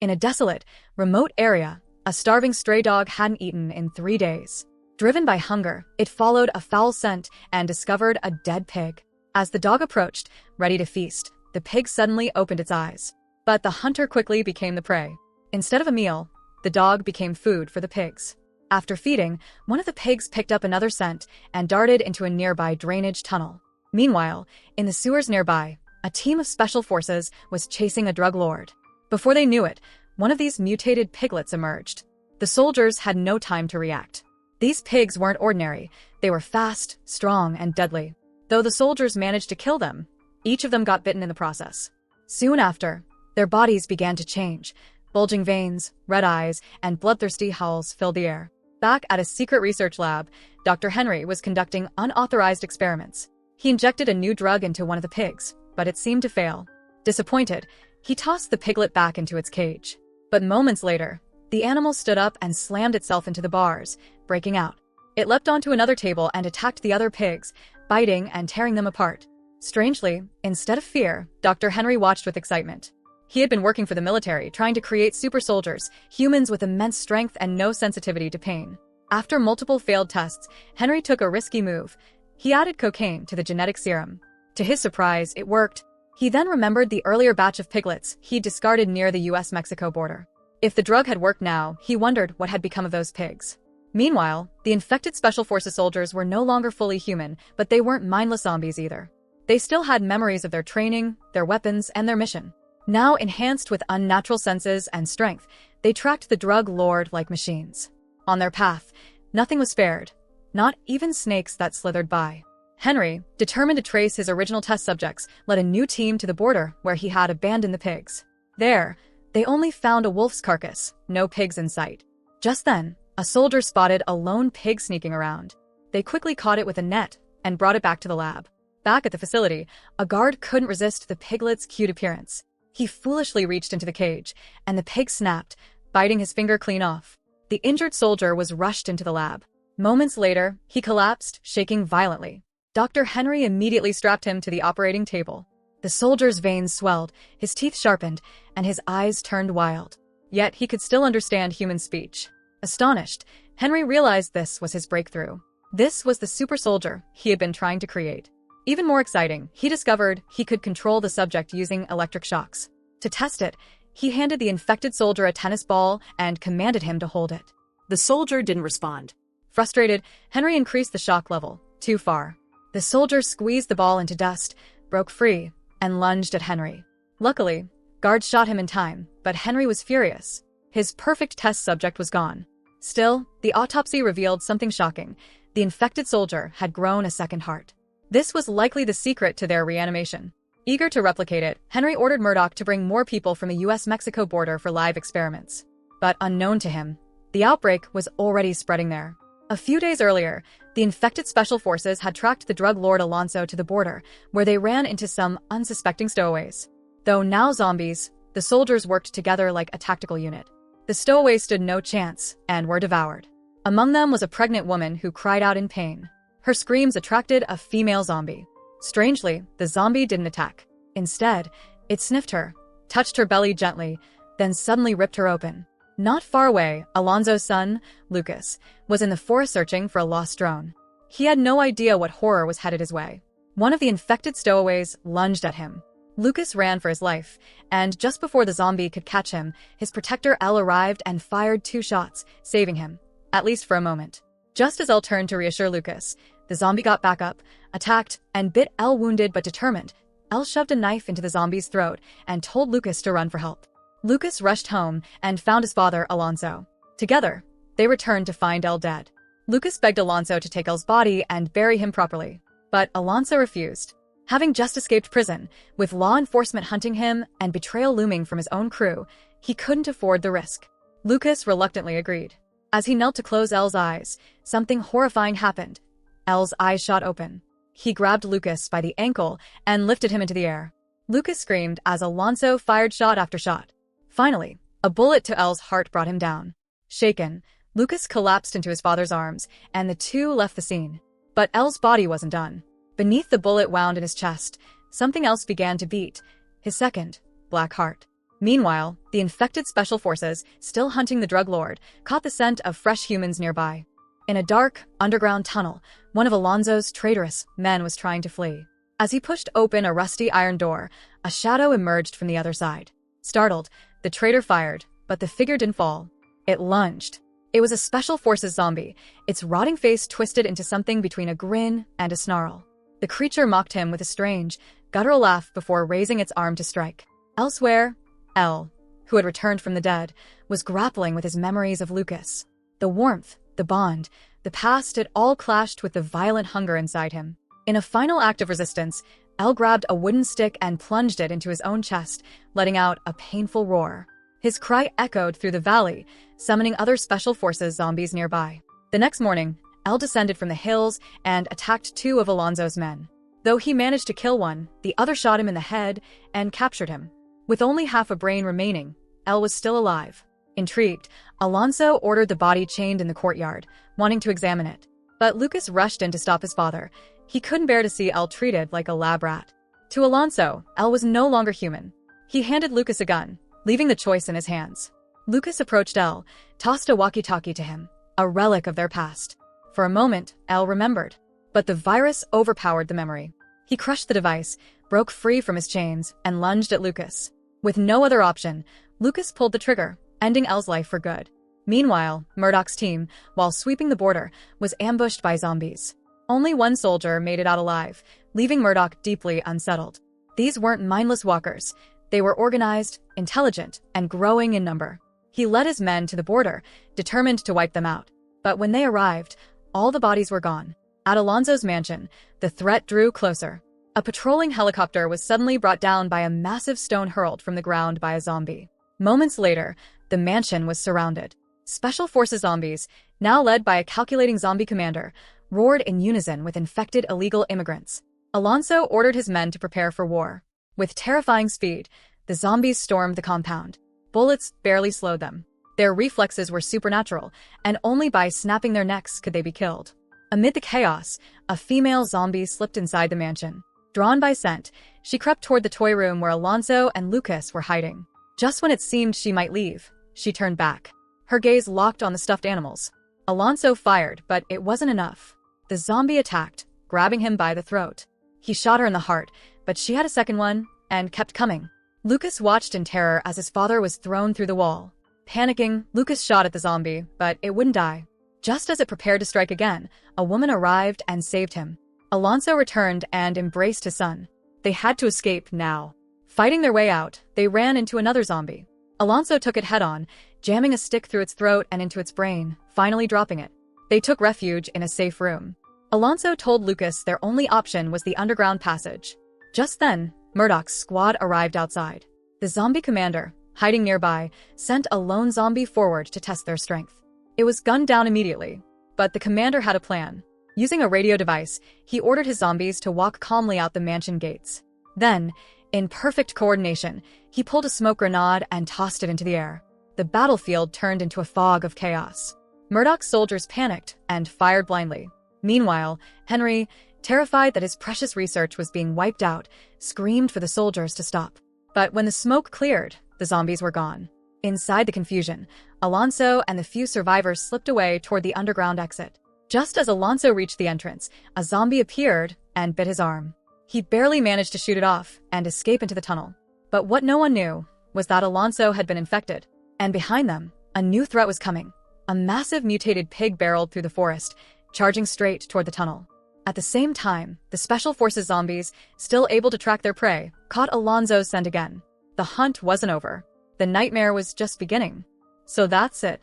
In a desolate, remote area, a starving stray dog hadn't eaten in 3 days. Driven by hunger, it followed a foul scent and discovered a dead pig. As the dog approached, ready to feast, the pig suddenly opened its eyes. But the hunter quickly became the prey. Instead of a meal, the dog became food for the pigs. After feeding, one of the pigs picked up another scent and darted into a nearby drainage tunnel. Meanwhile, in the sewers nearby, a team of special forces was chasing a drug lord. Before they knew it, one of these mutated piglets emerged. The soldiers had no time to react. These pigs weren't ordinary. They were fast, strong, and deadly. Though the soldiers managed to kill them, each of them got bitten in the process. Soon after, their bodies began to change. Bulging veins, red eyes, and bloodthirsty howls filled the air. Back at a secret research lab, Dr. Henry was conducting unauthorized experiments. He injected a new drug into one of the pigs, but it seemed to fail. Disappointed, he tossed the piglet back into its cage. But moments later, the animal stood up and slammed itself into the bars, breaking out. It leapt onto another table and attacked the other pigs, biting and tearing them apart. Strangely, instead of fear, Dr. Henry watched with excitement. He had been working for the military, trying to create super soldiers, humans with immense strength and no sensitivity to pain. After multiple failed tests, Henry took a risky move. He added cocaine to the genetic serum. To his surprise, it worked. He then remembered the earlier batch of piglets he'd discarded near the US-Mexico border. If the drug had worked now, he wondered what had become of those pigs. Meanwhile, the infected Special Forces soldiers were no longer fully human, but they weren't mindless zombies either. They still had memories of their training, their weapons, and their mission. Now enhanced with unnatural senses and strength, they tracked the drug lord like machines. On their path, nothing was spared, not even snakes that slithered by. Henry, determined to trace his original test subjects, led a new team to the border where he had abandoned the pigs. There, they only found a wolf's carcass, no pigs in sight. Just then, a soldier spotted a lone pig sneaking around. They quickly caught it with a net and brought it back to the lab. Back at the facility, a guard couldn't resist the piglet's cute appearance. He foolishly reached into the cage, and the pig snapped, biting his finger clean off. The injured soldier was rushed into the lab. Moments later, he collapsed, shaking violently. Dr. Henry immediately strapped him to the operating table. The soldier's veins swelled, his teeth sharpened, and his eyes turned wild. Yet he could still understand human speech. Astonished, Henry realized this was his breakthrough. This was the super soldier he had been trying to create. Even more exciting, he discovered he could control the subject using electric shocks. To test it, he handed the infected soldier a tennis ball and commanded him to hold it. The soldier didn't respond. Frustrated, Henry increased the shock level, too far. The soldier squeezed the ball into dust, broke free, and lunged at Henry. Luckily, guards shot him in time, but Henry was furious. His perfect test subject was gone. Still, the autopsy revealed something shocking. The infected soldier had grown a second heart. This was likely the secret to their reanimation. Eager to replicate it, Henry ordered Murdoch to bring more people from the US-Mexico border for live experiments. But unknown to him, the outbreak was already spreading there. A few days earlier, the infected special forces had tracked the drug lord Alonso to the border, where they ran into some unsuspecting stowaways. Though now zombies, the soldiers worked together like a tactical unit. The stowaways stood no chance and were devoured. Among them was a pregnant woman who cried out in pain. Her screams attracted a female zombie. Strangely, the zombie didn't attack. Instead, it sniffed her, touched her belly gently, then suddenly ripped her open. Not far away, Alonso's son, Lucas, was in the forest searching for a lost drone. He had no idea what horror was headed his way. One of the infected stowaways lunged at him. Lucas ran for his life, and just before the zombie could catch him, his protector Elle arrived and fired 2 shots, saving him, at least for a moment. Just as Elle turned to reassure Lucas, the zombie got back up, attacked, and bit Elle wounded but determined. Elle shoved a knife into the zombie's throat and told Lucas to run for help. Lucas rushed home and found his father, Alonso. Together, they returned to find Elle dead. Lucas begged Alonso to take Elle's body and bury him properly, but Alonso refused. Having just escaped prison, with law enforcement hunting him and betrayal looming from his own crew, he couldn't afford the risk. Lucas reluctantly agreed. As he knelt to close Elle's eyes, something horrifying happened. Elle's eyes shot open. He grabbed Lucas by the ankle and lifted him into the air. Lucas screamed as Alonso fired shot after shot. Finally, a bullet to Elle's heart brought him down. Shaken, Lucas collapsed into his father's arms, and the two left the scene. But Elle's body wasn't done. Beneath the bullet wound in his chest, something else began to beat, his second, black heart. Meanwhile, the infected special forces, still hunting the drug lord, caught the scent of fresh humans nearby. In a dark, underground tunnel, one of Alonso's traitorous men was trying to flee. As he pushed open a rusty iron door, a shadow emerged from the other side. Startled, the traitor fired, but the figure didn't fall. It lunged. It was a special forces zombie, its rotting face twisted into something between a grin and a snarl. The creature mocked him with a strange, guttural laugh before raising its arm to strike. Elsewhere, El, who had returned from the dead, was grappling with his memories of Lucas. The warmth, the bond, the past, it all clashed with the violent hunger inside him. In a final act of resistance, El grabbed a wooden stick and plunged it into his own chest, letting out a painful roar. His cry echoed through the valley, summoning other special forces zombies nearby. The next morning, El descended from the hills and attacked 2 of Alonso's men. Though he managed to kill one, the other shot him in the head and captured him. With only half a brain remaining, El was still alive. Intrigued, Alonso ordered the body chained in the courtyard, wanting to examine it. But Lucas rushed in to stop his father. He couldn't bear to see El treated like a lab rat. To Alonso, El was no longer human. He handed Lucas a gun, leaving the choice in his hands. Lucas approached El, tossed a walkie-talkie to him, a relic of their past. For a moment, El remembered, but the virus overpowered the memory. He crushed the device, broke free from his chains, and lunged at Lucas. With no other option, Lucas pulled the trigger, ending El's life for good. Meanwhile, Murdoch's team, while sweeping the border, was ambushed by zombies. Only one soldier made it out alive, leaving Murdoch deeply unsettled. These weren't mindless walkers. They were organized, intelligent, and growing in number. He led his men to the border, determined to wipe them out. But when they arrived, all the bodies were gone. At Alonso's mansion, the threat drew closer. A patrolling helicopter was suddenly brought down by a massive stone hurled from the ground by a zombie. Moments later, the mansion was surrounded. Special Forces zombies, now led by a calculating zombie commander, roared in unison with infected illegal immigrants. Alonso ordered his men to prepare for war. With terrifying speed, the zombies stormed the compound. Bullets barely slowed them. Their reflexes were supernatural, and only by snapping their necks could they be killed. Amid the chaos, a female zombie slipped inside the mansion. Drawn by scent, she crept toward the toy room where Alonso and Lucas were hiding. Just when it seemed she might leave, she turned back. Her gaze locked on the stuffed animals. Alonso fired, but it wasn't enough. The zombie attacked, grabbing him by the throat. He shot her in the heart, but she had a second one, and kept coming. Lucas watched in terror as his father was thrown through the wall. Panicking, Lucas shot at the zombie, but it wouldn't die. Just as it prepared to strike again, a woman arrived and saved him. Alonso returned and embraced his son. They had to escape now. Fighting their way out, they ran into another zombie. Alonso took it head-on, jamming a stick through its throat and into its brain, finally dropping it. They took refuge in a safe room. Alonso told Lucas their only option was the underground passage. Just then, Murdoch's squad arrived outside. The zombie commander, hiding nearby, sent a lone zombie forward to test their strength. It was gunned down immediately, but the commander had a plan. Using a radio device, he ordered his zombies to walk calmly out the mansion gates. Then, in perfect coordination, he pulled a smoke grenade and tossed it into the air. The battlefield turned into a fog of chaos. Murdoch's soldiers panicked and fired blindly. Meanwhile, Henry, terrified that his precious research was being wiped out, screamed for the soldiers to stop. But when the smoke cleared, the zombies were gone. Inside the confusion, Alonso and the few survivors slipped away toward the underground exit. Just as Alonso reached the entrance, a zombie appeared and bit his arm. He barely managed to shoot it off and escape into the tunnel. But what no one knew was that Alonso had been infected. And behind them, a new threat was coming. A massive mutated pig barreled through the forest, charging straight toward the tunnel. At the same time, the Special Forces zombies, still able to track their prey, caught Alonso's scent again. The hunt wasn't over. The nightmare was just beginning. So that's it.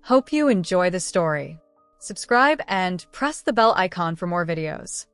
Hope you enjoy the story. Subscribe and press the bell icon for more videos.